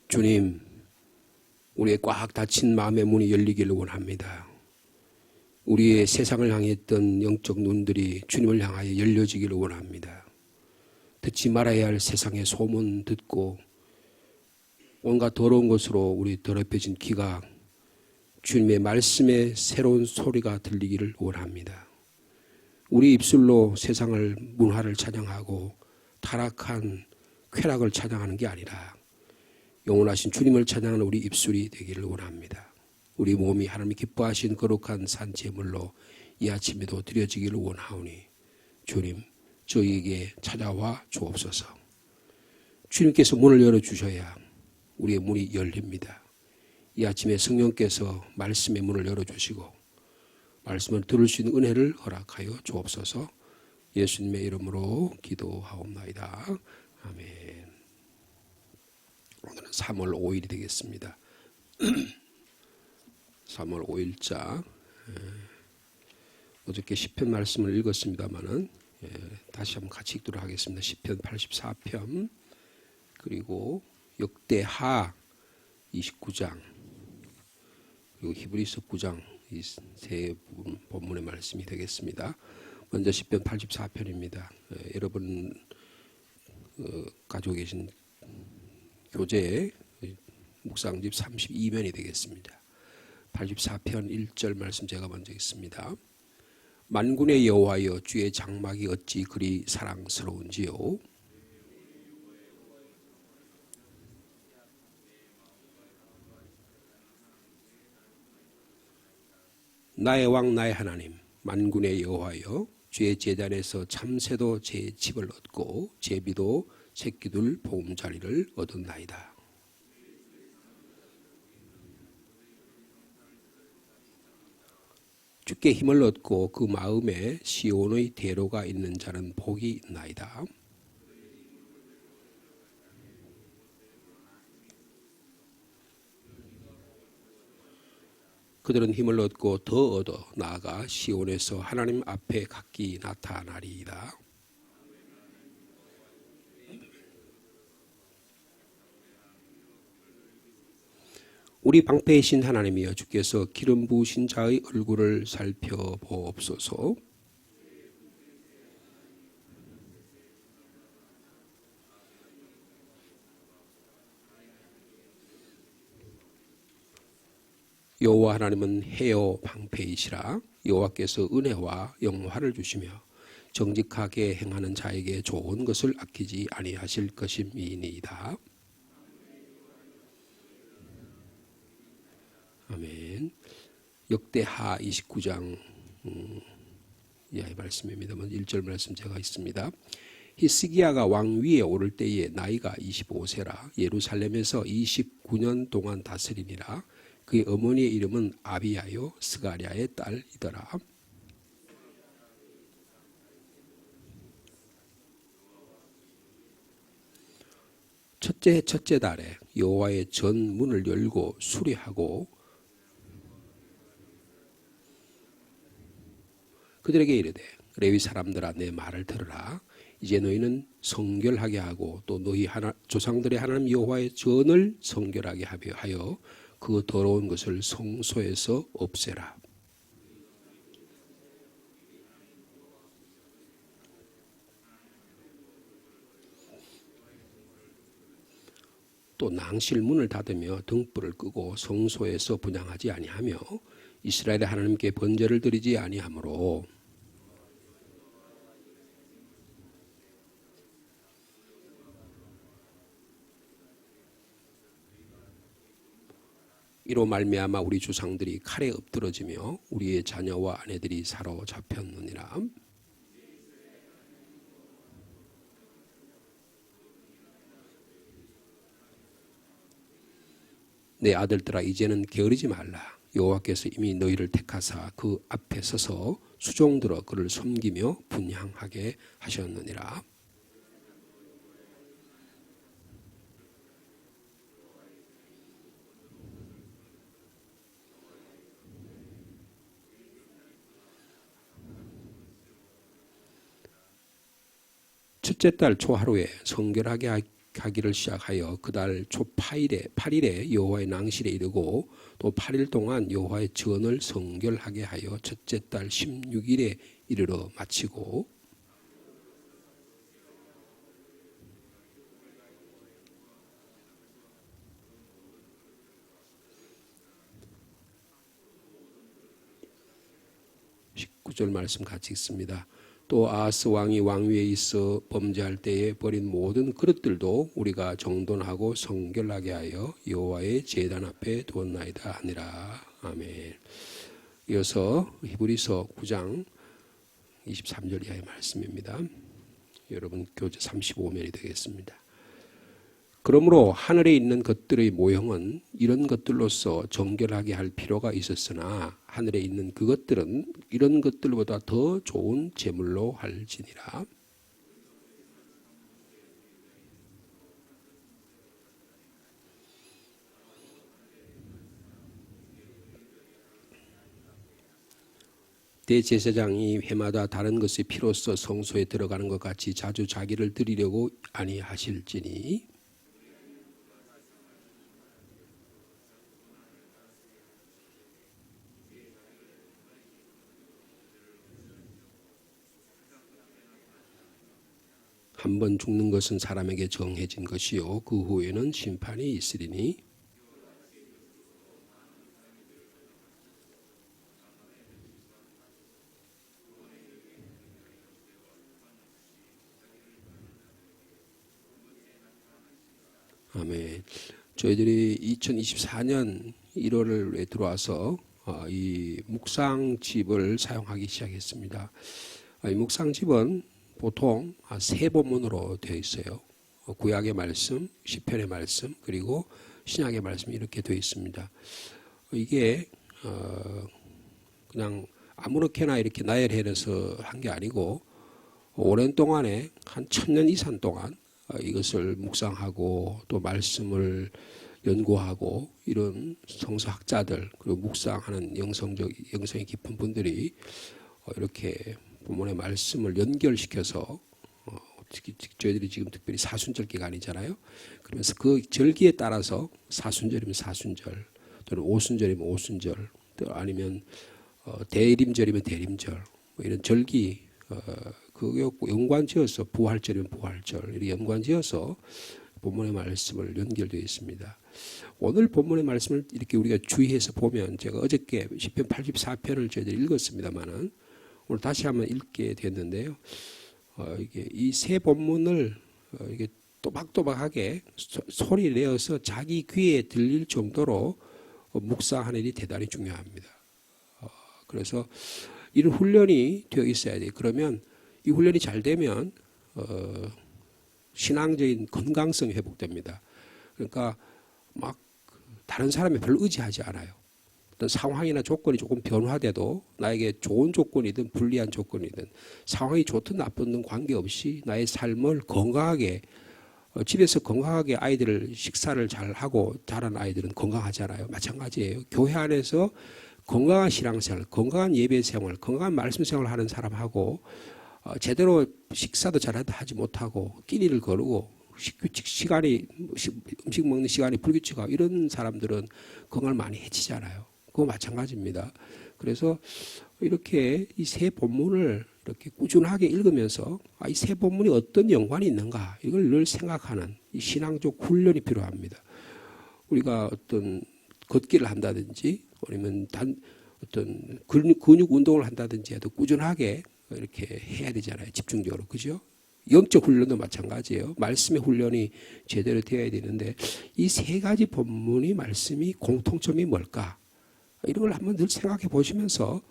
주님, 우리의 꽉 닫힌 마음의 문이 열리기를 원합니다. 우리의 세상을 향했던 영적 눈들이 주님을 향하여 열려지기를 원합니다. 듣지 말아야 할 세상의 소문 듣고 온갖 더러운 것으로 우리 더럽혀진 귀가 주님의 말씀의 새로운 소리가 들리기를 원합니다. 우리 입술로 세상을 문화를 찬양하고 타락한 쾌락을 찬양하는 게 아니라 영원하신 주님을 찬양하는 우리 입술이 되기를 원합니다. 우리 몸이 하나님이 기뻐하신 거룩한 산제물로 이 아침에도 드려지기를 원하오니 주님 저희에게 찾아와 주옵소서. 주님께서 문을 열어주셔야 우리의 문이 열립니다. 이 아침에 성령께서 말씀의 문을 열어주시고 말씀을 들을 수 있는 은혜를 허락하여 주옵소서. 예수님의 이름으로 기도하옵나이다. 아멘. 오늘은 3월 5일이 되겠습니다. 3월 5일자 어저께 시편 말씀을 읽었습니다마는 다시 한번 같이 읽도록 하겠습니다. 시편 84편 그리고 역대하 29장 그리고 히브리서 9장 이 세 본문의 말씀이 되겠습니다. 먼저 시편 84편입니다. 여러분 가지고 계신 교재 묵상집 32면이 되겠습니다. 84편 1절 말씀 제가 먼저 읽습니다. 만군의 여호와여 주의 장막이 어찌 그리 사랑스러운지요. 나의 왕 나의 하나님 만군의 여호와여 주의 제단에서 참새도 제 집을 얻고 제비도 새끼들 보금자리를 얻었나이다. 주께 힘을 얻고 그 마음에 시온의 대로가 있는 자는 복이 있나이다. 그들은 힘을 얻고 더 얻어 나아가 시온에서 하나님 앞에 각기 나타나리이다. 우리 방패이신 하나님이여 주께서 기름 부으신 자의 얼굴을 살펴보옵소서. 여호와 하나님은 해요 방패이시라. 여호와께서 은혜와 영화를 주시며 정직하게 행하는 자에게 좋은 것을 아끼지 아니하실 것임이니이다. 아멘. 역대하 29장 이하의 말씀입니다. 먼저 1절 말씀 제가 있습니다. 히스기야가 왕 위에 오를 때에 나이가 25세라 예루살렘에서 29년 동안 다스리니라. 그의 어머니의 이름은 아비야요 스가랴의 딸이더라. 첫째 달에 여호와의 전 문을 열고 수리하고 그들에게 이르되 레위 사람들아 내 말을 들으라. 이제 너희는 성결하게 하고 또 너희 조상들의 하나님 여호와의 전을 성결하게 하여 그 더러운 것을 성소에서 없애라. 또 낭실 문을 닫으며 등불을 끄고 성소에서 분향하지 아니하며 이스라엘의 하나님께 번제를 드리지 아니하므로 이로 말미암아 우리 조상들이 칼에 엎드러지며 우리의 자녀와 아내들이 사로잡혔느니라. 내 아들들아 이제는 게으르지 말라. 여호와께서 이미 너희를 택하사 그 앞에 서서 수종들어 그를 섬기며 분향하게 하셨느니라. 첫째 달 초하루에 성결하게 하기를 시작하여 그달 초 8일에 여호와의 낭실에 이르고 또 8일 동안 여호와의 전을 성결하게 하여 첫째 달 16일에 이르러 마치고 19절 말씀 같이 읽습니다. 또 아하스 왕이 왕위에 있어 범죄할 때에 버린 모든 그릇들도 우리가 정돈하고 성결하게 하여 여호와의 제단 앞에 두었나이다 하니라. 아멘. 이어서 히브리서 9장 23절 이하의 말씀입니다. 여러분 교재 35면이 되겠습니다. 그러므로 하늘에 있는 것들의 모형은 이런 것들로서 정결하게 할 필요가 있었으나 하늘에 있는 그것들은 이런 것들보다 더 좋은 제물로 할지니라. 대제사장이 해마다 다른 것의 피로써 성소에 들어가는 것 같이 자주 자기를 드리려고 아니하실지니 한 번 죽는 것은 사람에게 정해진 것이요 그 후에는 심판이 있으리니 아멘. 저희들이 2024년 1월에 들어와서 이 묵상집을 사용하기 시작했습니다. 이 묵상집은 보통 세 본문으로 되어 있어요. 구약의 말씀, 시편의 말씀, 그리고 신약의 말씀이 이렇게 되어 있습니다. 이게 그냥 아무렇게나 이렇게 나열해서 한 게 아니고 오랜 동안에 한 1000년 이상 동안 이것을 묵상하고 또 말씀을 연구하고 이런 성서학자들 그리고 묵상하는 영성이 깊은 분들이 이렇게 본문의 말씀을 연결시켜서 저희들이 지금 특별히 사순절 기간이잖아요. 그러면서 그 절기에 따라서 사순절이면 사순절 또는 오순절이면 오순절 또 아니면 대림절이면 대림절 뭐 이런 절기 그게 연관지어서 부활절이면 부활절 이렇게 연관지어서 본문의 말씀을 연결되어 있습니다. 오늘 본문의 말씀을 이렇게 우리가 주의해서 보면 제가 어저께 시편 84편을 저희들이 읽었습니다만은 오늘 다시 한번 읽게 됐는데요. 이게 이 세 본문을 이게 또박또박하게 소리를 내어서 자기 귀에 들릴 정도로 묵상하는 일이 대단히 중요합니다. 그래서 이런 훈련이 되어 있어야 돼요. 그러면 이 훈련이 잘 되면 신앙적인 건강성이 회복됩니다. 그러니까 막 다른 사람에 별로 의지하지 않아요. 어떤 상황이나 조건이 조금 변화돼도 나에게 좋은 조건이든 불리한 조건이든 상황이 좋든 나쁘든 관계없이 나의 삶을 건강하게 집에서 건강하게 아이들을 식사를 잘 하고 자란 아이들은 건강하잖아요. 마찬가지예요. 교회 안에서 건강한 신앙생활, 건강한 예배생활, 건강한 말씀생활을 하는 사람하고 제대로 식사도 잘 하지 못하고 끼니를 거르고 시간이 음식 먹는 시간이 불규칙하고 이런 사람들은 건강을 많이 해치잖아요. 그거 마찬가지입니다. 그래서 이렇게 이 세 본문을 이렇게 꾸준하게 읽으면서 이 세 본문이 어떤 연관이 있는가 이걸 늘 생각하는 이 신앙적 훈련이 필요합니다. 우리가 어떤 걷기를 한다든지 아니면 어떤 근육 운동을 한다든지 해도 꾸준하게 이렇게 해야 되잖아요. 집중적으로. 그죠? 영적 훈련도 마찬가지예요. 말씀의 훈련이 제대로 되어야 되는데 이 세 가지 본문이 말씀이 공통점이 뭘까? 이런 걸 한번 늘 생각해 보시면서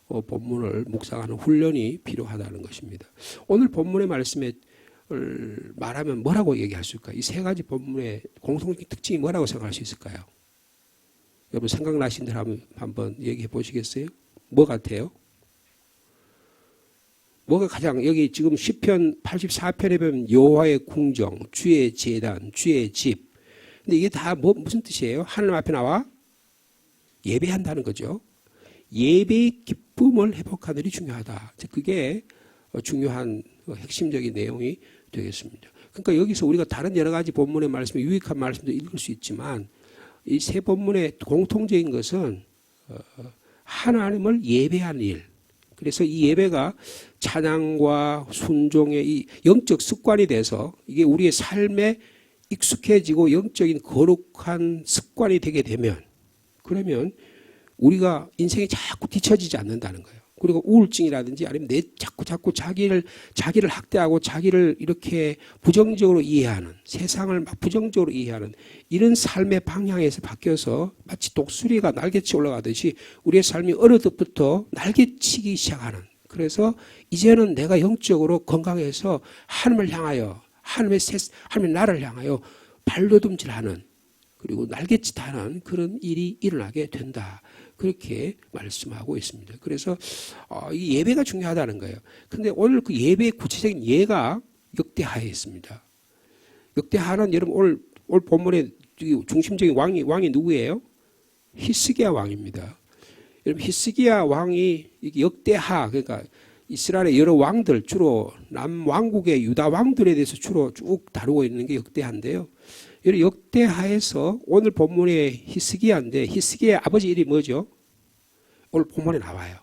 본문을 묵상하는 훈련이 필요하다는 것입니다. 오늘 본문의 말씀에 말하면 뭐라고 얘기할 수 있을까요? 이 세 가지 본문의 공통적인 특징이 뭐라고 생각할 수 있을까요? 여러분 생각나신 대로 한번 얘기해 보시겠어요? 뭐 같아요? 뭐가 가장 여기 지금 시편 84편에 보면 여호와의 궁정, 주의 제단, 주의 집. 근데 이게 다 무슨 뜻이에요? 하나님 앞에 나와 예배한다는 거죠. 예배의 기쁨을 회복하는 일이 중요하다. 그게 중요한 핵심적인 내용이 되겠습니다. 그러니까 여기서 우리가 다른 여러 가지 본문의 말씀에 유익한 말씀도 읽을 수 있지만 이 세 본문의 공통적인 것은 하나님을 예배하는 일. 그래서 이 예배가 찬양과 순종의 이 영적 습관이 돼서 이게 우리의 삶에 익숙해지고 영적인 거룩한 습관이 되게 되면 그러면 우리가 인생이 자꾸 뒤처지지 않는다는 거예요. 그리고 우울증이라든지 아니면 자꾸 자기를 학대하고 자기를 이렇게 부정적으로 이해하는 세상을 막 부정적으로 이해하는 이런 삶의 방향에서 바뀌어서 마치 독수리가 날개치 올라가듯이 우리의 삶이 어느 때부터 날개치기 시작하는 그래서 이제는 내가 영적으로 건강해서 하나님을 향하여 하나님의 나라를 향하여 발돋움질하는 그리고 날갯짓하는 그런 일이 일어나게 된다. 그렇게 말씀하고 있습니다. 그래서 이 예배가 중요하다는 거예요. 그런데 오늘 그 예배의 구체적인 예가 역대하에 있습니다. 역대하는 여러분 오늘 본문의 중심적인 왕이 누구예요? 히스기야 왕입니다. 여러분 히스기야 왕이 역대하 그러니까 이스라엘의 여러 왕들 주로 남왕국의 유다 왕들에 대해서 주로 쭉 다루고 있는 게 역대하인데요. 역대하에서 오늘 본문의 히스기야인데 히스기야의 아버지 이름이 뭐죠? 오늘 본문에 나와요.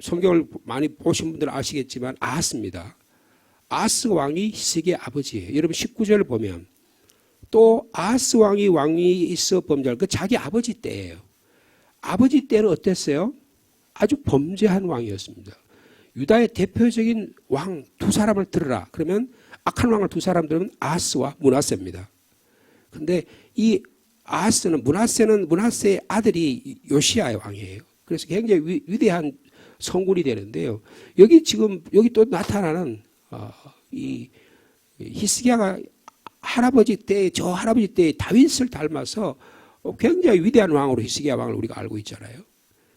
성경을 많이 보신 분들은 아시겠지만 아하스입니다. 아하스 왕이 히스기야의 아버지예요. 여러분 19절을 보면 또 아하스 왕이 있어 범죄할 그 자기 아버지 때예요. 아버지 때는 어땠어요? 아주 범죄한 왕이었습니다. 유다의 대표적인 왕 두 사람을 들으라. 그러면 악한 왕을 두 사람 들으면 아하스와 므낫세입니다. 그런데 이 아하스는 므낫세의 아들이 요시야의 왕이에요. 그래서 굉장히 위대한 성군이 되는데요. 여기 또 나타나는 이 히스기야가 할아버지 때 다윗을 닮아서 굉장히 위대한 왕으로 히스기야 왕을 우리가 알고 있잖아요.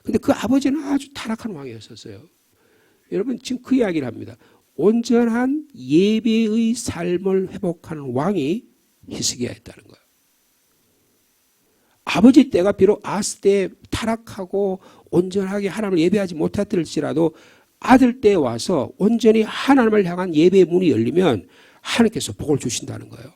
근데 그 아버지는 아주 타락한 왕이었었어요. 여러분 지금 그 이야기를 합니다. 온전한 예배의 삶을 회복하는 왕이 히스기야였다는 거예요. 아버지 때가 비록 아하스 때 타락하고 온전하게 하나님을 예배하지 못했을지라도 아들 때에 와서 온전히 하나님을 향한 예배의 문이 열리면 하나님께서 복을 주신다는 거예요.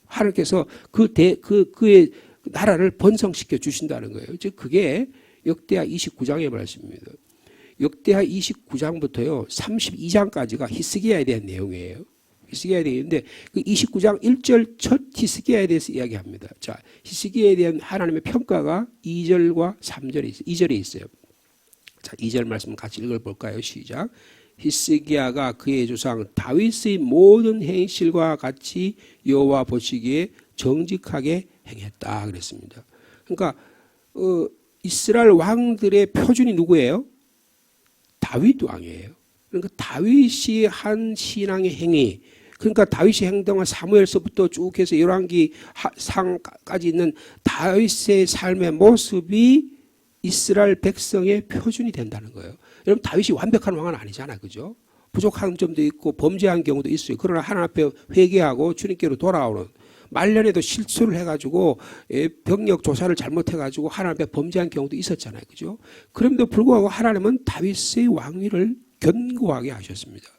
하나님께서 그의 나라를 번성시켜 주신다는 거예요. 즉 그게 역대하 29장의 말씀입니다. 역대하 29장부터요 32장까지가 히스기야에 대한 내용이에요. 히스기야에 대한데 그 29장 1절 첫 히스기야에 대해서 이야기합니다. 자, 히스기야에 대한 하나님의 평가가 2절과 3절에 있어요. 2절에 있어요. 자, 2절 말씀 같이 읽어볼까요? 시작. 히스기야가 그의 조상 다윗의 모든 행실과 같이 여호와 보시기에 정직하게 행했다 그랬습니다. 그러니까 이스라엘 왕들의 표준이 누구예요? 다윗 왕이에요. 그러니까 다윗이 한 신앙의 행위, 그러니까 다윗의 행동은 사무엘서부터 쭉 해서 열왕기 상까지 있는 다윗의 삶의 모습이 이스라엘 백성의 표준이 된다는 거예요. 여러분 다윗이 완벽한 왕은 아니잖아요. 그죠? 부족한 점도 있고 범죄한 경우도 있어요. 그러나 하나님 앞에 회개하고 주님께로 돌아오는 말년에도 실수를 해가지고 병력 조사를 잘못해가지고 하나님 앞에 범죄한 경우도 있었잖아요. 그죠? 그럼에도 불구하고 하나님은 다윗의 왕위를 견고하게 하셨습니다.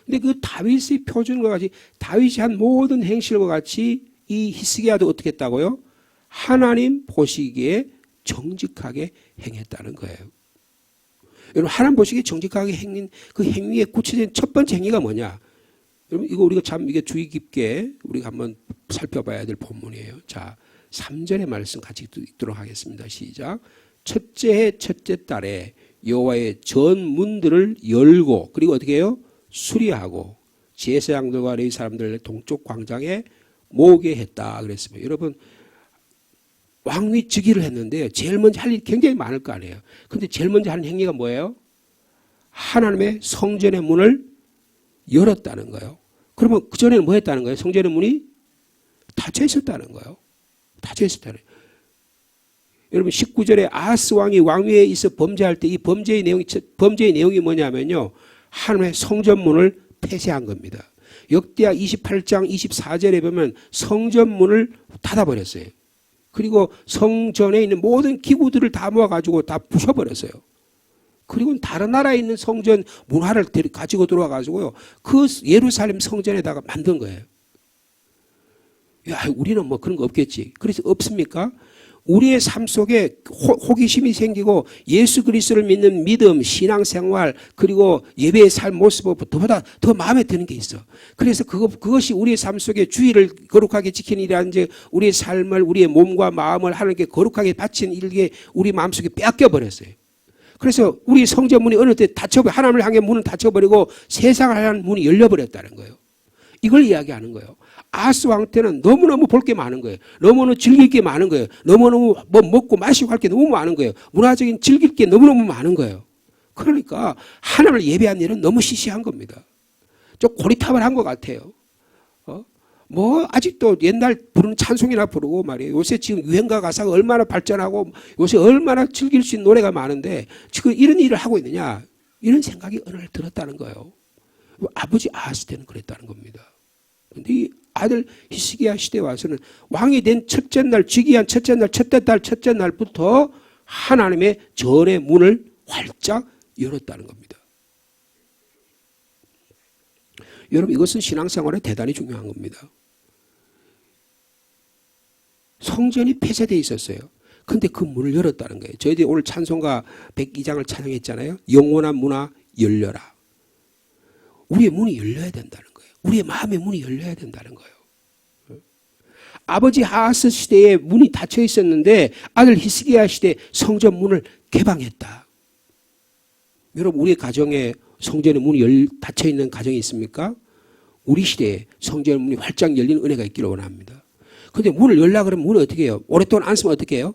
근데 그 다윗의 표준과 같이 다윗이 한 모든 행실과 같이 이 히스기야도 어떻게 했다고요? 하나님 보시기에 정직하게 행했다는 거예요. 여러분 하나님 보시기에 정직하게 행한 그 행위의 구체적인 첫 번째 행위가 뭐냐? 여러분 이거 우리가 참 이게 주의 깊게 우리가 한번 살펴봐야 될 본문이에요. 자, 3절의 말씀 같이 읽도록 하겠습니다. 시작. 첫째 해 첫째 달에 여호와의 전문들을 열고 그리고 어떻게 해요? 수리하고 제사장들과 레위 사람들을 동쪽 광장에 모으게 했다 그랬습니다. 여러분 왕위 즉위를 했는데요. 제일 먼저 할 일이 굉장히 많을 거 아니에요. 그런데 제일 먼저 하는 행위가 뭐예요? 하나님의 성전의 문을 열었다는 거예요. 그러면 그전에는 뭐 했다는 거예요? 성전의 문이 닫혀 있었다는 거예요. 닫혀 있었다는 거예요. 여러분 19절에 아하스 왕이 왕위에 있어 범죄할 때 이 범죄의 내용이 뭐냐면요. 하나님의 성전문을 폐쇄한 겁니다. 역대하 28장 24절에 보면 성전문을 닫아버렸어요. 그리고 성전에 있는 모든 기구들을 다 모아가지고 다 부숴버렸어요. 그리고 다른 나라에 있는 성전 문화를 가지고 들어와가지고요. 그 예루살렘 성전에다가 만든 거예요. 야, 우리는 뭐 그런 거 없겠지. 그래서 없습니까? 우리의 삶 속에 호기심이 생기고 예수 그리스도를 믿는 믿음, 신앙생활, 그리고 예배의 삶 모습보다 더 마음에 드는 게 있어. 그래서 그것이 우리의 삶 속에 주의를 거룩하게 지키는 일이란 이제 우리의 삶을, 우리의 몸과 마음을 하나님께 거룩하게 바치는 일에 우리 마음속에 빼앗겨 버렸어요. 그래서 우리 성전문이 어느 때 하나님을 향해 문을 닫혀버리고 세상을 향한 문이 열려버렸다는 거예요. 이걸 이야기하는 거예요. 아하스 왕 때는 너무너무 볼 게 많은 거예요. 너무너무 즐길 게 많은 거예요. 너무너무 뭐 먹고 마시고 할 게 너무 많은 거예요. 문화적인 즐길 게 너무너무 많은 거예요. 그러니까 하나님을 예배한 일은 너무 시시한 겁니다. 좀 고리타분한 것 같아요. 뭐 아직도 옛날 부르는 찬송이나 부르고 말이에요. 요새 지금 유행가 가사가 얼마나 발전하고 요새 얼마나 즐길 수 있는 노래가 많은데 지금 이런 일을 하고 있느냐, 이런 생각이 어느 날 들었다는 거예요. 아버지 아하스 때는 그랬다는 겁니다. 근데 이 아들 히스기야 시대에 와서는 왕이 된 첫째 날, 즉위한 첫째 날, 첫째 달, 첫째 날부터 하나님의 전의 문을 활짝 열었다는 겁니다. 여러분, 이것은 신앙생활에 대단히 중요한 겁니다. 성전이 폐쇄되어 있었어요. 그런데 그 문을 열었다는 거예요. 저희들이 오늘 찬송가 102장을 찬양했잖아요. 영원한 문아 열려라. 우리의 문이 열려야 된다는 거예요. 우리의 마음의 문이 열려야 된다는 거예요. 아버지 아하스 시대에 문이 닫혀 있었는데 아들 히스기야 시대에 성전 문을 개방했다. 여러분, 우리 가정에 성전의 문이 닫혀 있는 가정이 있습니까? 우리 시대에 성전의 문이 활짝 열리는 은혜가 있기를 원합니다. 근데 문을 열려고 그러면 문을 어떻게 해요? 오랫동안 안 쓰면 어떻게 해요?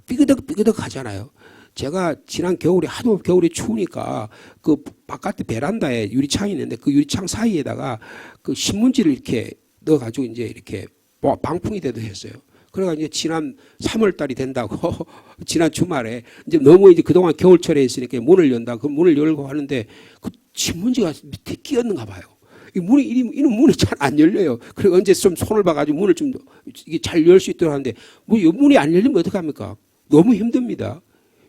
삐그덕 하잖아요. 제가 지난 겨울에 하도 겨울이 추우니까 그 바깥에 베란다에 유리창이 있는데 그 유리창 사이에다가 그 신문지를 이렇게 넣어가지고 이제 이렇게 방풍이 되도 했어요. 그래가지고 이제 지난 3월 달이 된다고 지난 주말에 이제 너무 이제 그동안 겨울철에 있으니까 문을 연다. 그 문을 열고 하는데 그 신문지가 밑에 끼었는가 봐요. 이 문이 잘 안 열려요. 그리고 언제 좀 손을 봐가지고 문을 좀 이게 잘 열 수 있도록 하는데 뭐 문이 안 열리면 어떡합니까? 너무 힘듭니다.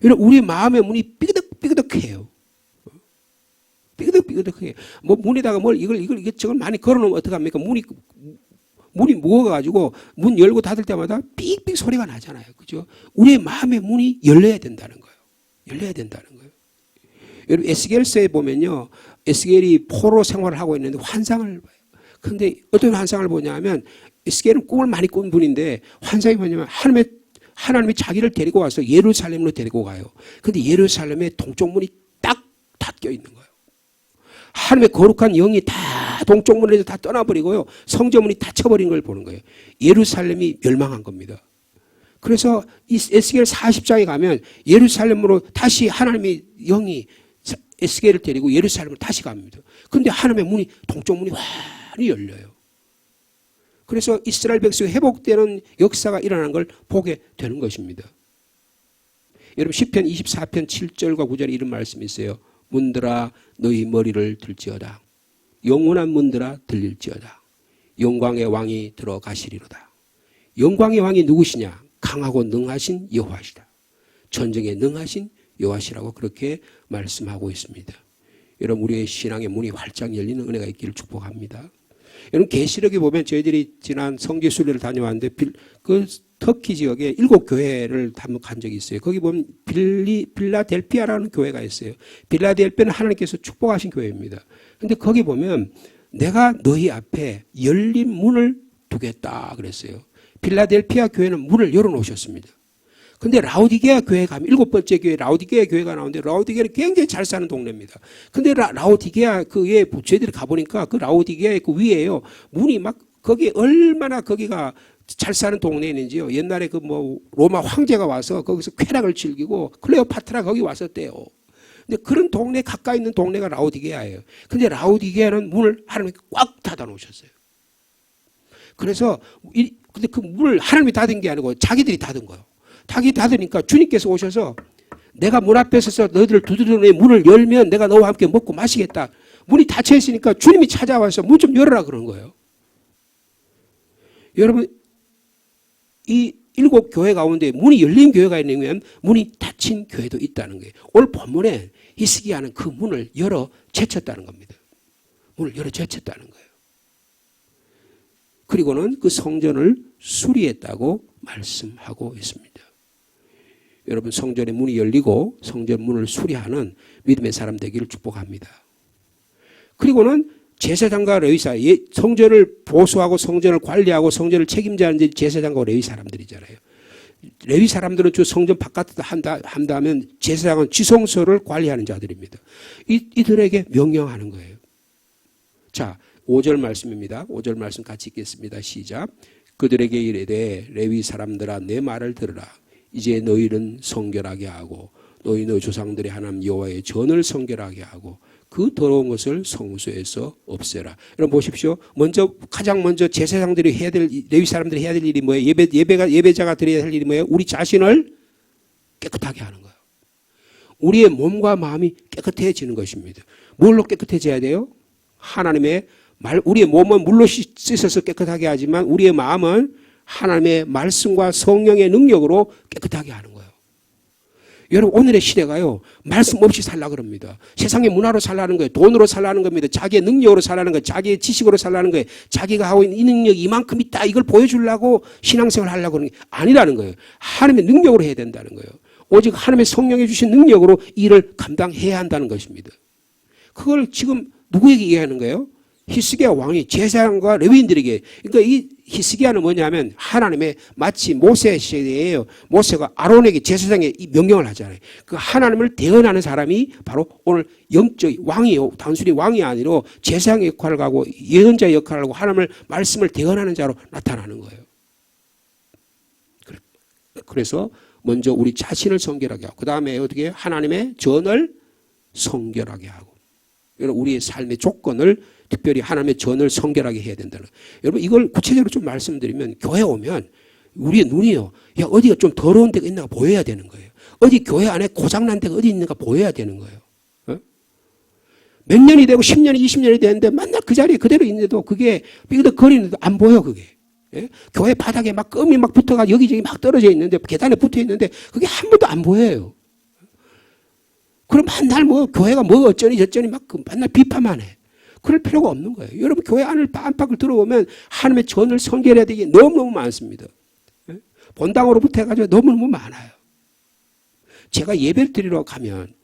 여러분, 우리 마음의 문이 삐그덕해요. 삐그덕해요. 뭐 문에다가 뭘 이걸 많이 걸어놓으면 어떡합니까? 문이 무거워가지고 문 열고 닫을 때마다 삑삑 소리가 나잖아요. 그죠? 우리의 마음의 문이 열려야 된다는 거예요. 열려야 된다는 거예요. 여러분, 에스겔서에 보면요. 에스겔이 포로 생활을 하고 있는데 환상을 봐요. 그런데 어떤 환상을 보냐면 에스겔은 꿈을 많이 꾼 분인데 환상이 뭐냐면 하나님이 자기를 데리고 와서 예루살렘으로 데리고 가요. 그런데 예루살렘의 동쪽 문이 딱 닫혀 있는 거예요. 하나님의 거룩한 영이 다 동쪽 문에서 다 떠나버리고요. 성전문이 닫혀버린 걸 보는 거예요. 예루살렘이 멸망한 겁니다. 그래서 이 에스겔 40장에 가면 예루살렘으로 다시 하나님의 영이 에스겔을 데리고 예루살렘으로 다시 갑니다. 그런데 하나님의 문이 동쪽 문이 환히 열려요. 그래서 이스라엘 백성이 회복되는 역사가 일어나는 걸 보게 되는 것입니다. 여러분, 시편 24편 7절과 9절에 이런 말씀이 있어요. 문들아 너희 머리를 들지어다. 영원한 문들아 들릴지어다. 영광의 왕이 들어가시리로다. 영광의 왕이 누구시냐? 강하고 능하신 여호와시다. 전쟁에 능하신 여호와시라고 그렇게 말씀하고 있습니다. 여러분, 우리의 신앙의 문이 활짝 열리는 은혜가 있기를 축복합니다. 여러분, 계시록에 보면 저희들이 지난 성지 순례를 다녀왔는데 그 터키 지역에 7교회를 한번 간 적이 있어요. 거기 보면 빌라델피아라는 교회가 있어요. 빌라델피아는 하나님께서 축복하신 교회입니다. 그런데 거기 보면 내가 너희 앞에 열린 문을 두겠다 그랬어요. 빌라델피아 교회는 문을 열어놓으셨습니다. 근데 라오디게아 교회 가면 7번째 교회 라오디게아 교회가 나오는데 라오디게아는 굉장히 잘 사는 동네입니다. 근데 라오디게아 그에 저희들이 가보니까 그 라오디게아 그 위에요. 문이 막 거기 얼마나 거기가 잘 사는 동네인지요. 옛날에 그 뭐 로마 황제가 와서 거기서 쾌락을 즐기고 클레오파트라 거기 왔었대요. 근데 그런 동네 가까이 있는 동네가 라오디게아예요. 근데 라오디게아는 문을 하나님이 꽉 닫아 놓으셨어요. 그래서 근데 그 문을 하나님이 닫은 게 아니고 자기들이 닫은 거예요. 자기 닫으니까 주님께서 오셔서 내가 문 앞에 서서 너희들 두드리는 문을 열면 내가 너와 함께 먹고 마시겠다. 문이 닫혀 있으니까 주님이 찾아와서 문 좀 열어라 그런 거예요. 여러분, 이 일곱 교회 가운데 문이 열린 교회가 있으면 문이 닫힌 교회도 있다는 거예요. 오늘 본문에 히스기야는 그 문을 열어 제쳤다는 겁니다. 문을 열어 제쳤다는 거예요. 그리고는 그 성전을 수리했다고 말씀하고 있습니다. 여러분, 성전의 문이 열리고 성전 문을 수리하는 믿음의 사람 되기를 축복합니다. 그리고는 제사장과 레위사, 성전을 보수하고 성전을 관리하고 성전을 책임져야 하는 제사장과 레위 사람들이잖아요. 레위 사람들은 주 성전 바깥에다 한다면 제사장은 지성소를 관리하는 자들입니다. 이들에게 명령하는 거예요. 자, 5절 말씀입니다. 5절 말씀 같이 읽겠습니다. 시작. 그들에게 이르되 레위 사람들아 내 말을 들으라. 이제 너희는 성결하게 하고 너희 조상들의 하나님 여호와의 전을 성결하게 하고 그 더러운 것을 성소에서 없애라. 여러분 보십시오. 가장 먼저 제사장들이 해야 될, 레위 사람들이 해야 될 일이 뭐예요? 예배자가 드려야 할 일이 뭐예요? 우리 자신을 깨끗하게 하는 거예요. 우리의 몸과 마음이 깨끗해지는 것입니다. 뭘로 깨끗해져야 돼요? 하나님의 말, 우리의 몸은 물로 씻어서 깨끗하게 하지만 우리의 마음은 하나님의 말씀과 성령의 능력으로 깨끗하게 하는 거예요. 여러분, 오늘의 시대가요, 말씀 없이 살라 그럽니다. 세상의 문화로 살라는 거예요. 돈으로 살라는 겁니다. 자기의 능력으로 살라는 거예요. 자기의 지식으로 살라는 거예요. 자기가 하고 있는 이 능력이 이만큼 있다. 이걸 보여주려고 신앙생활을 하려고 하는 게 아니라는 거예요. 하나님의 능력으로 해야 된다는 거예요. 오직 하나님의 성령이 주신 능력으로 일을 감당해야 한다는 것입니다. 그걸 지금 누구에게 얘기하는 거예요? 히스기야 왕이 제사장과 레위인들에게. 그러니까 이 히스기야는 뭐냐면 하나님의 마치 모세 시대에요. 모세가 아론에게 제사장에 이 명령을 하잖아요. 그 하나님을 대언하는 사람이 바로 오늘 영적 왕이요. 단순히 왕이 아니라 제사장 역할을 하고 예언자 역할을 하고 하나님을 말씀을 대언하는 자로 나타나는 거예요. 그래서 먼저 우리 자신을 성결하게 하고 그 다음에 어떻게 하나님의 전을 성결하게 하고 여러분 우리의 삶의 조건을 특별히 하나님의 전을 성결하게 해야 된다는 거예요. 여러분 이걸 구체적으로 좀 말씀드리면 교회 오면 우리의 눈이요. 야 어디가 좀 더러운 데가 있는가 보여야 되는 거예요. 어디 교회 안에 고장난 데가 어디 있는가 보여야 되는 거예요. 어? 몇 년이 되고 10년이 20년이 되는데 맨날 그 자리에 그대로 있는데도 그게 삐그덕거리는데도 안 보여 그게. 예? 교회 바닥에 막 껌이 막 붙어가 여기저기 막 떨어져 있는데 계단에 붙어 있는데 그게 한 번도 안 보여요. 그럼 맨날 뭐 교회가 뭐 어쩌니 저쩌니 막 맨날 비판만 해. 그럴 필요가 없는 거예요. 여러분 교회 안팎을 들어보면 하나님의 전을 성결해야 되기 너무너무 많습니다. 예? 본당으로부터 해가지고 너무너무 많아요. 제가 예배를 드리러 가면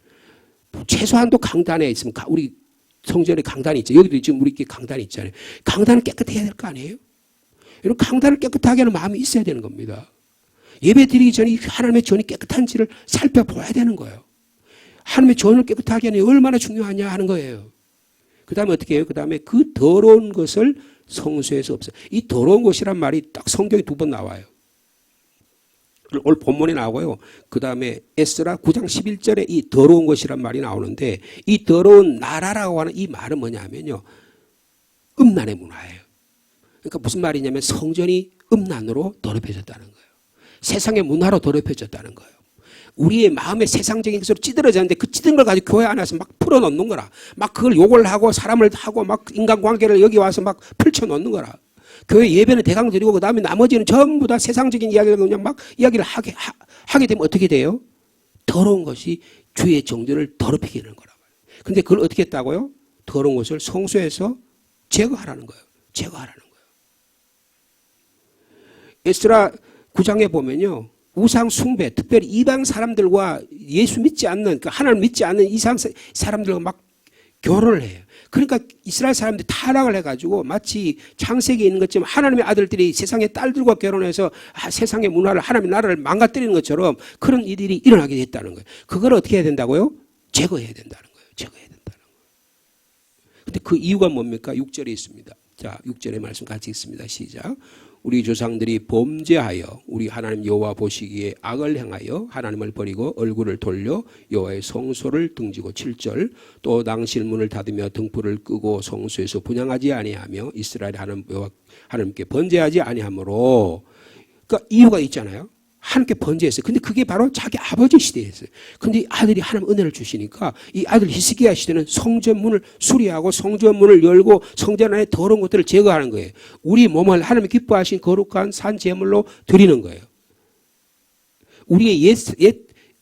최소한도 강단에 있으면 우리 성전에 강단이 있죠. 여기도 지금 우리끼리 강단이 있잖아요. 강단을 깨끗해야 될 거 아니에요? 여러분 강단을 깨끗하게 하는 마음이 있어야 되는 겁니다. 예배 드리기 전에 하나님의 전이 깨끗한지를 살펴봐야 되는 거예요. 하나님의 전을 깨끗하게 하는 게 얼마나 중요하냐 하는 거예요. 그 다음에 어떻게 해요? 그 다음에 그 더러운 것을 성소에서 없애. 이 더러운 것이란 말이 딱 성경에 2번 나와요. 오늘 본문에 나오고요. 그 다음에 에스라 9장 11절에 이 더러운 것이란 말이 나오는데 이 더러운 나라라고 하는 이 말은 뭐냐면요. 음란의 문화예요. 그러니까 무슨 말이냐면 성전이 음란으로 더럽혀졌다는 거예요. 세상의 문화로 더럽혀졌다는 거예요. 우리의 마음에 세상적인 것으로 찌들어졌는데 그 찌든 걸 가지고 교회 안에 와서 막 풀어놓는 거라. 막 그걸 욕을 하고 사람을 하고 막 인간관계를 여기 와서 막 펼쳐놓는 거라. 교회 예배는 대강 드리고 그 다음에 나머지는 전부 다 세상적인 이야기를 그냥 막 이야기를 하게 되면 어떻게 돼요? 더러운 것이 주의 정죄를 더럽히게 되는 거란 말이에요. 그런데 그걸 어떻게 했다고요? 더러운 것을 성소에서 제거하라는 거예요. 제거하라는 거예요. 에스라 9장에 보면요. 우상 숭배, 특별히 이방 사람들과 예수 믿지 않는, 그러니까 하나님 믿지 않는 이상 사람들과 막 결혼을 해요. 그러니까 이스라엘 사람들이 타락을 해가지고 마치 창세기에 있는 것처럼 하나님의 아들들이 세상의 딸들과 결혼해서 세상의 문화를 하나님의 나라를 망가뜨리는 것처럼 그런 일들이 일어나게 됐다는 거예요. 그걸 어떻게 해야 된다고요? 제거해야 된다는 거예요. 제거해야 된다는 거예요. 근데 그 이유가 뭡니까? 6절에 있습니다. 자, 6절의 말씀 같이 읽습니다. 시작. 우리 조상들이 범죄하여 우리 하나님 여호와 보시기에 악을 행하여 하나님을 버리고 얼굴을 돌려 여호와의 성소를 등지고 7절 또 낭실문을 닫으며 등불을 끄고 성소에서 분향하지 아니하며 이스라엘 하나님께 번제하지 아니하므로 그러니까 이유가 있잖아요. 하나님께 번제했어요. 근데 그게 바로 자기 아버지 시대였어요. 근데 아들이 하나님 은혜를 주시니까 이 아들 히스기야 시대는 성전문을 수리하고 성전문을 열고 성전 안에 더러운 것들을 제거하는 거예요. 우리 몸을 하나님이 기뻐하신 거룩한 산 제물로 드리는 거예요. 우리의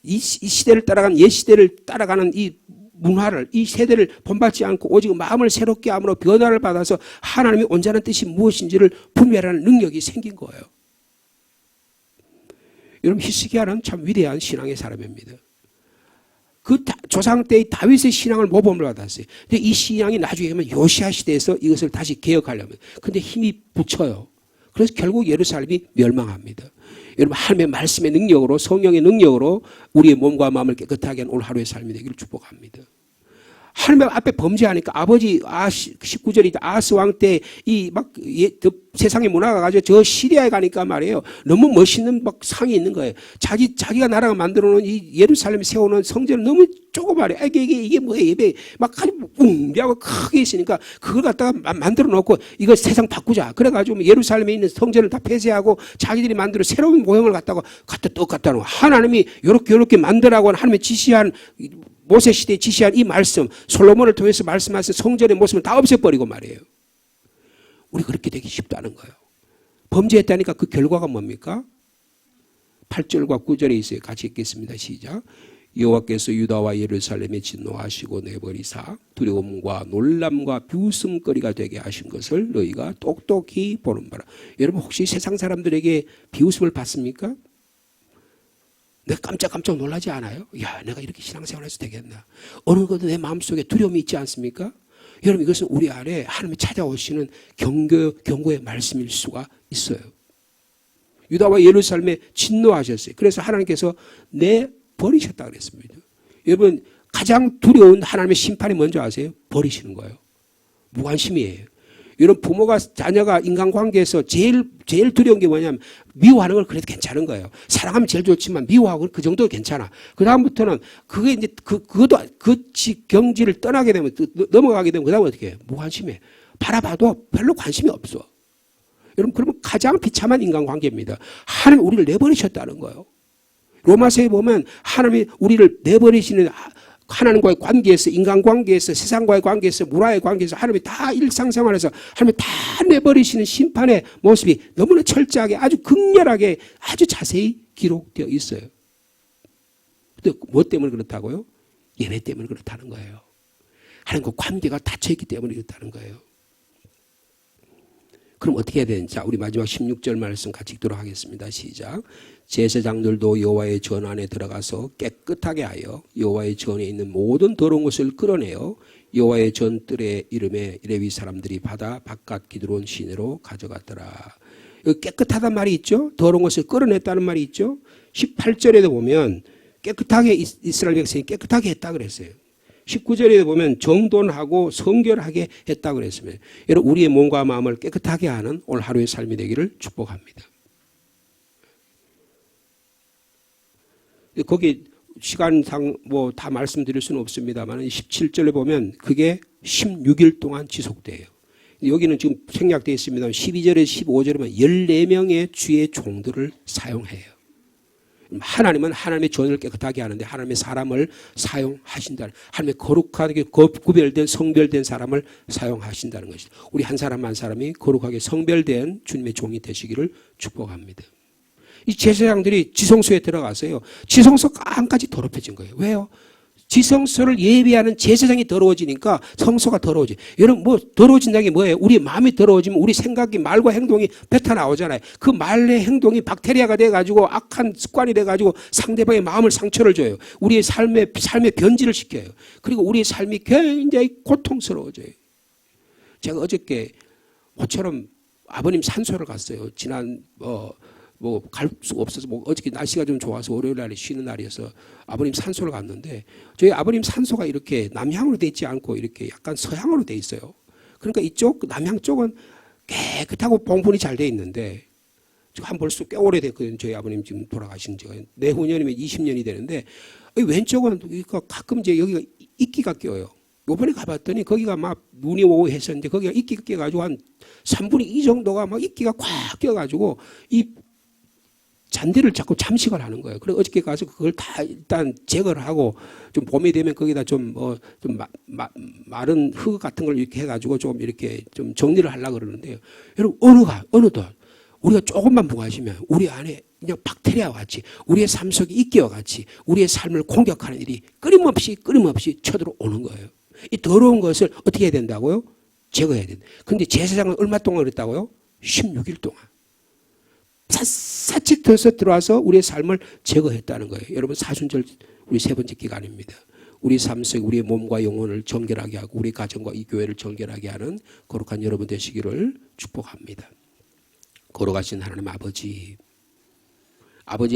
이 시대를 따라가는 옛 시대를 따라가는 이 문화를 이 세대를 본받지 않고 오직 마음을 새롭게 함으로 변화를 받아서 하나님의 온전한 뜻이 무엇인지를 분별하는 능력이 생긴 거예요. 여러분 히스기야는 참 위대한 신앙의 사람입니다. 그 조상 때의 다윗의 신앙을 모범을 받았어요. 근데 이 신앙이 나중에 가면 요시야 시대에서 이것을 다시 개혁하려면 근데 힘이 붙여요. 그래서 결국 예루살렘이 멸망합니다. 여러분 하나님의 말씀의 능력으로 성령의 능력으로 우리의 몸과 마음을 깨끗하게 하는 오늘 하루의 삶이 되기를 축복합니다. 하나님 앞에 범죄하니까 아버지 19절이 아하스 왕 때 이 막 세상의 문화가 가지고 저 시리아에 가니까 말이에요. 너무 멋있는 막 상이 있는 거예요. 자기가 나라가 만들어 놓은 이 예루살렘에 세우는 성전은 너무 조그마해. 이게 뭐예요? 예배 막 아주 웅장하고 크게 있으니까 그걸 갖다가 만들어 놓고 이거 세상 바꾸자. 그래가지고 예루살렘에 있는 성전을 다 폐쇄하고 자기들이 만들어 새로운 모형을 갖다 놓고 하나님이 요렇게 만들라고 하나님의 지시한 모세 시대에 지시한 이 말씀 솔로몬을 통해서 말씀하신 성전의 모습을 다 없애버리고 말이에요. 우리 그렇게 되기 쉽다는 거예요. 범죄했다니까 그 결과가 뭡니까? 8절과 9절에 있어요. 같이 읽겠습니다. 시작. 여호와께서 유다와 예루살렘에 진노하시고 내버리사 두려움과 놀람과 비웃음거리가 되게 하신 것을 너희가 똑똑히 보는 바라. 여러분 혹시 세상 사람들에게 비웃음을 받습니까? 내가 깜짝 놀라지 않아요? 야, 내가 이렇게 신앙생활해서 되겠나? 어느 것도 내 마음속에 두려움이 있지 않습니까? 여러분 이것은 우리 안에 하나님이 찾아오시는 경고의 말씀일 수가 있어요. 유다와 예루살렘에 진노하셨어요. 그래서 하나님께서 내버리셨다 그랬습니다. 여러분 가장 두려운 하나님의 심판이 뭔지 아세요? 버리시는 거예요. 무관심이에요. 여러분 부모가 자녀가 인간관계에서 제일 두려운 게 뭐냐면 미워하는 걸 그래도 괜찮은 거예요. 사랑하면 제일 좋지만 미워하고 그 정도 괜찮아. 그 다음부터는 그게 이제 그것도 그 경지를 떠나게 되면 넘어가게 되면 그 다음 어떻게 해요? 무관심해. 바라봐도 별로 관심이 없어. 여러분 그러면 가장 비참한 인간관계입니다. 하나님 우리를 내버리셨다는 거예요. 로마서에 보면 하나님이 우리를 내버리시는 하나님과의 관계에서 인간관계에서 세상과의 관계에서 문화의 관계에서 하나님이 다 일상생활에서 하나님이 다 내버리시는 심판의 모습이 너무나 철저하게 아주 극렬하게 아주 자세히 기록되어 있어요. 근데 뭐 때문에 그렇다고요? 얘네 때문에 그렇다는 거예요. 하나님과 관계가 닫혀있기 때문에 그렇다는 거예요. 그럼 어떻게 해야 되는지 우리 마지막 16절 말씀 같이 읽도록 하겠습니다. 시작. 제사장들도 여호와의 전 안에 들어가서 깨끗하게 하여 여호와의 전에 있는 모든 더러운 것을 끌어내어 여호와의 전 뜰의 이름에 레위 사람들이 받아 바깥 기드론 시내로 가져갔더라. 여기 깨끗하다는 말이 있죠. 더러운 것을 끌어냈다는 말이 있죠. 18절에도 보면 깨끗하게 이스라엘 백성이 깨끗하게 했다 그랬어요. 19절에 보면 정돈하고 성결하게 했다고 그랬습니다. 여러분 우리의 몸과 마음을 깨끗하게 하는 오늘 하루의 삶이 되기를 축복합니다. 거기 시간상 뭐 다 말씀드릴 수는 없습니다만 17절에 보면 그게 16일 동안 지속돼요. 여기는 지금 생략되어 있습니다. 12절에 15절에 보면 14명의 주의 종들을 사용해요. 하나님은 하나님의 전을 깨끗하게 하는데 하나님의 사람을 사용하신다는, 하나님의 거룩하게 구별된 성별된 사람을 사용하신다는 것이죠. 우리 한 사람 한 사람이 거룩하게 성별된 주님의 종이 되시기를 축복합니다. 이 제사장들이 지성소에 들어가서요. 지성소가 안까지 더럽혀진 거예요. 왜요? 지성소를 예비하는 제사장이 더러워지니까 성소가 더러워져. 여러분 뭐 더러워진다는 게 뭐예요? 우리 마음이 더러워지면 우리 생각이 말과 행동이 뱉어 나오잖아요. 그 말의 행동이 박테리아가 돼가지고 악한 습관이 돼가지고 상대방의 마음을 상처를 줘요. 우리의 삶의 변질을 시켜요. 그리고 우리의 삶이 굉장히 고통스러워져요. 제가 어저께 모처럼 아버님 산소를 갔어요. 지난 뭐 갈 수가 없어서 뭐 어저께 날씨가 좀 좋아서 월요일 날에 쉬는 날이어서 아버님 산소를 갔는데 저희 아버님 산소가 이렇게 남향으로 돼 있지 않고 이렇게 약간 서향으로 돼 있어요. 그러니까 이쪽 남향 쪽은 깨끗하고 봉분이 잘 돼 있는데 지금 한 벌써 꽤 오래됐거든요. 저희 아버님 지금 돌아가신 지가 내후년이면 20년이 되는데 왼쪽은 가끔 이제 여기가 이끼가 껴요. 요번에 가봤더니 거기가 막 눈이 오고 했었는데 거기가 이끼가 껴가지고 한 3분의 2 정도가 막 이끼가 꽉 껴가지고 이 잔디를 자꾸 잠식을 하는 거예요. 그래서 어저께 가서 그걸 다 일단 제거를 하고 좀 봄이 되면 거기다 좀 마른 흙 같은 걸 이렇게 해가지고 좀 이렇게 좀 정리를 하려고 그러는데요. 여러분 어느덧 우리가 조금만 무관심하면 우리 안에 그냥 박테리아와 같이 우리의 삶 속에 이끼와 같이 우리의 삶을 공격하는 일이 끊임없이 쳐들어오는 거예요. 이 더러운 것을 어떻게 해야 된다고요? 제거해야 된다. 그런데 제사장은 얼마 동안 그랬다고요? 16일 동안. 샅샅이 들어와서 우리의 삶을 제거했다는 거예요. 여러분 사순절 우리 세 번째 기간입니다. 우리 삶 속에 우리의 몸과 영혼을 정결하게 하고 우리 가정과 이 교회를 정결하게 하는 거룩한 여러분 되시기를 축복합니다. 걸어가신 하나님 아버지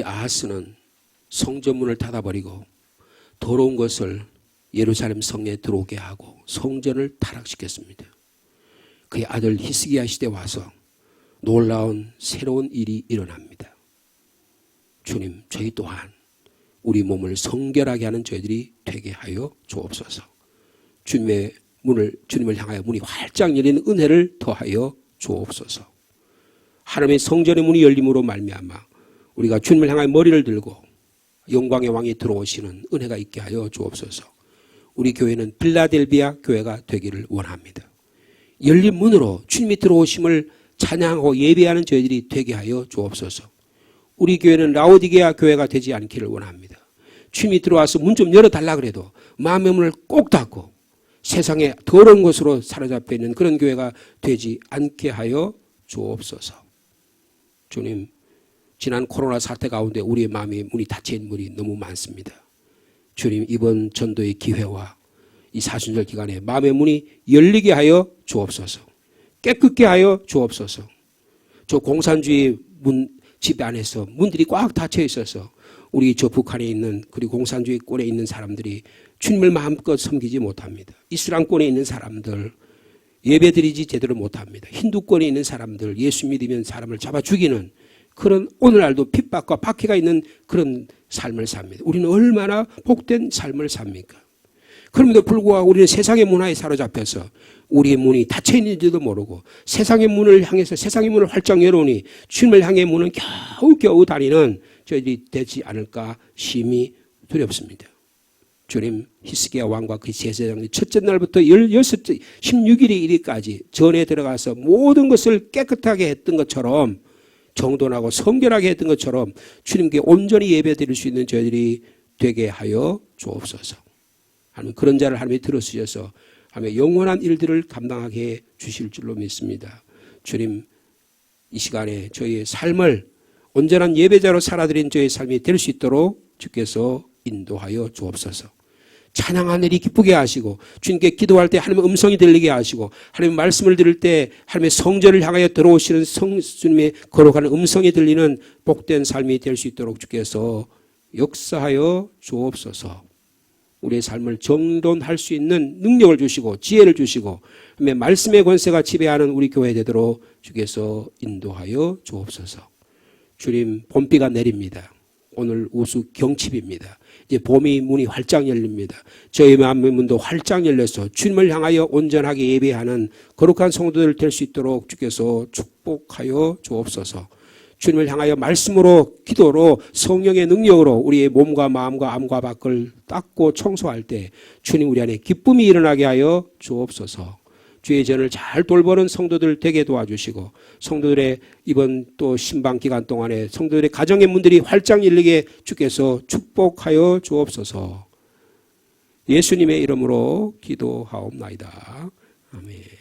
아하스는 성전문을 닫아버리고 더러운 것을 예루살렘 성에 들어오게 하고 성전을 타락시켰습니다. 그의 아들 히스기야 시대에 와서 놀라운 새로운 일이 일어납니다. 주님, 저희 또한 우리 몸을 성결하게 하는 저희들이 되게 하여 주옵소서. 주님을 향하여 문이 활짝 열리는 은혜를 더하여 주옵소서. 하나님의 성전의 문이 열림으로 말미암아 우리가 주님을 향하여 머리를 들고 영광의 왕이 들어오시는 은혜가 있게 하여 주옵소서. 우리 교회는 필라델비아 교회가 되기를 원합니다. 열린 문으로 주님이 들어오심을 찬양하고 예배하는 저희들이 되게 하여 주옵소서. 우리 교회는 라오디게아 교회가 되지 않기를 원합니다. 주님이 들어와서 문 좀 열어달라 그래도 마음의 문을 꼭 닫고 세상에 더러운 것으로 사로잡혀 있는 그런 교회가 되지 않게 하여 주옵소서. 주님, 지난 코로나 사태 가운데 우리의 마음의 문이 닫혀있는 분이 너무 많습니다. 주님, 이번 전도의 기회와 이 사순절 기간에 마음의 문이 열리게 하여 주옵소서. 깨끗게 하여 주옵소서. 저 공산주의 집 안에서 문들이 꽉 닫혀 있어서 우리 저 북한에 있는 그리고 공산주의권에 있는 사람들이 주님을 마음껏 섬기지 못합니다. 이슬람권에 있는 사람들 예배드리지 제대로 못합니다. 힌두권에 있는 사람들 예수 믿으면 사람을 잡아 죽이는 그런 오늘날도 핍박과 박해가 있는 그런 삶을 삽니다. 우리는 얼마나 복된 삶을 삽니까? 그럼에도 불구하고 우리는 세상의 문화에 사로잡혀서 우리의 문이 닫혀 있는지도 모르고 세상의 문을 향해서 세상의 문을 활짝 열어오니 주님을 향해 문은 겨우겨우 다니는 저희들이 되지 않을까 심히 두렵습니다. 주님, 히스기야 왕과 그 제사장이 첫째 날부터 16일의 일일까지 전에 들어가서 모든 것을 깨끗하게 했던 것처럼 정돈하고 성결하게 했던 것처럼 주님께 온전히 예배드릴 수 있는 저희들이 되게 하여 주옵소서. 하나님, 그런 자를 하나님이 들어주셔서 하나님의 영원한 일들을 감당하게 해 주실 줄로 믿습니다. 주님, 이 시간에 저희의 삶을 온전한 예배자로 살아드린 저희의 삶이 될 수 있도록 주께서 인도하여 주옵소서. 찬양하는 일이 기쁘게 하시고 주님께 기도할 때 하나님의 음성이 들리게 하시고 하나님의 말씀을 들을 때 하나님의 성전을 향하여 들어오시는 주님의 걸어가는 음성이 들리는 복된 삶이 될 수 있도록 주께서 역사하여 주옵소서. 우리의 삶을 정돈할 수 있는 능력을 주시고 지혜를 주시고 말씀의 권세가 지배하는 우리 교회 되도록 주께서 인도하여 주옵소서. 주님, 봄비가 내립니다. 오늘 우수 경칩입니다. 이제 봄이 문이 활짝 열립니다. 저희 마음의 문도 활짝 열려서 주님을 향하여 온전하게 예배하는 거룩한 성도들 될 수 있도록 주께서 축복하여 주옵소서. 주님을 향하여 말씀으로 기도로 성령의 능력으로 우리의 몸과 마음과 암과 밖을 닦고 청소할 때 주님 우리 안에 기쁨이 일어나게 하여 주옵소서. 주의 전을 잘 돌보는 성도들 되게 도와주시고 성도들의 이번 또 신방 기간 동안에 성도들의 가정의 문들이 활짝 열리게 주께서 축복하여 주옵소서. 예수님의 이름으로 기도하옵나이다. 아멘.